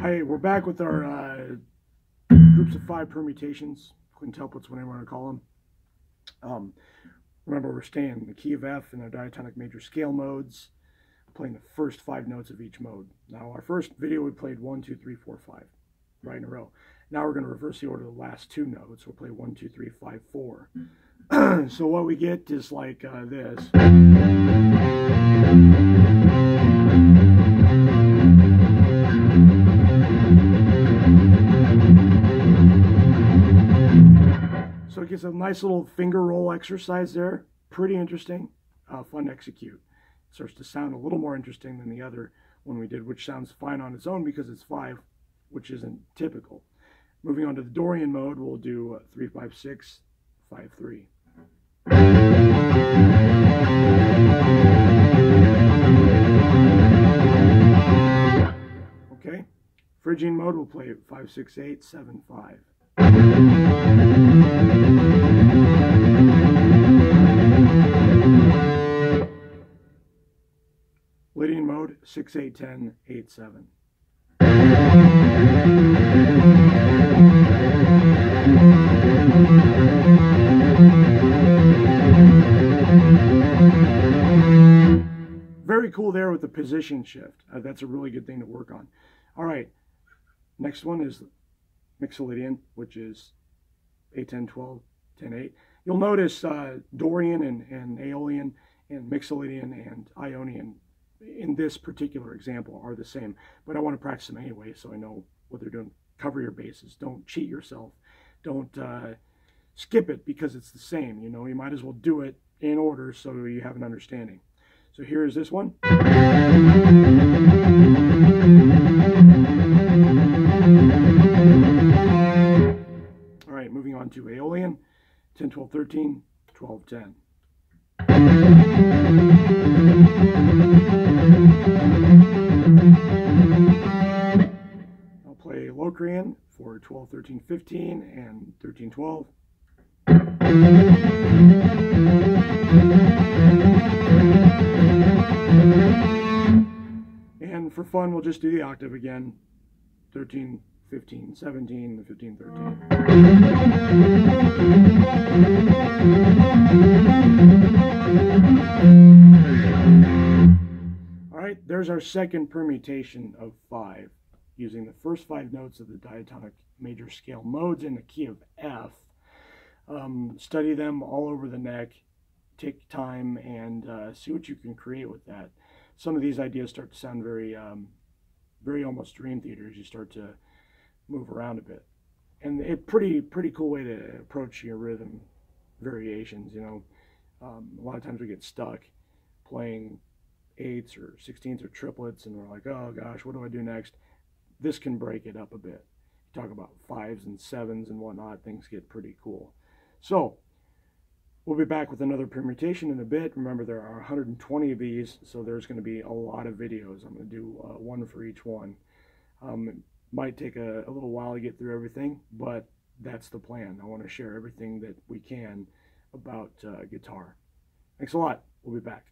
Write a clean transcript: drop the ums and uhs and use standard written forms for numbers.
Hi, we're back with our groups of 5 permutations, quintuplets, whatever you want to call them. Remember, we're staying in the key of F in our diatonic major scale modes, playing the first 5 notes of each mode. Now, our first video we played 1, 2, 3, 4, 5, right in a row. Now we're going to reverse the order of the last 2 notes. We'll play 1, 2, 3, 5, 4. So what we get is like this. So it gives a nice little finger roll exercise there. Pretty interesting, fun to execute. It starts to sound a little more interesting than the other one we did, which sounds fine on its own because it's 5, which isn't typical. Moving on to the Dorian mode, we'll do 3, 5, 6, 5, 3. Okay, Phrygian mode, we'll play 5, 6, 8, 7, 5. Lydian mode, 6, 8, 10, 8, 7. Very cool there with the position shift. That's a really good thing to work on. All right, next one is Mixolydian, which is 8, 10, 12, 10, 8. You'll notice Dorian and Aeolian and Mixolydian and Ionian in this particular example are the same, but I want to practice them anyway so I know what they're doing. Cover your bases. Don't cheat yourself. Don't skip it because it's the same. You know, you might as well do it in order so you have an understanding. So here is this one. All right, moving on to Aeolian, 10, 12, 13, 12, 10. I'll play Locrian for 12, 13, 15, and 13, 12. And for fun, we'll just do the octave again, 13, 15, 17, 15, 13. All right, there's our second permutation of 5, using the first 5 notes of the diatonic major scale modes in the key of F. Study them all over the neck, take time, and see what you can create with that. Some of these ideas start to sound very, very almost dream theater as you start to move around a bit. And a pretty cool way to approach your rhythm variations. You know, a lot of times we get stuck playing 8s or 16s or triplets, and we're like, oh gosh, what do I do next? This can break it up a bit. You talk about 5s and 7s and whatnot, things get pretty cool. So we'll be back with another permutation in a bit. Remember, there are 120 of these, so there's going to be a lot of videos. I'm going to do one for each one. It might take a little while to get through everything, but that's the plan. I want to share everything that we can about guitar. Thanks a lot. We'll be back.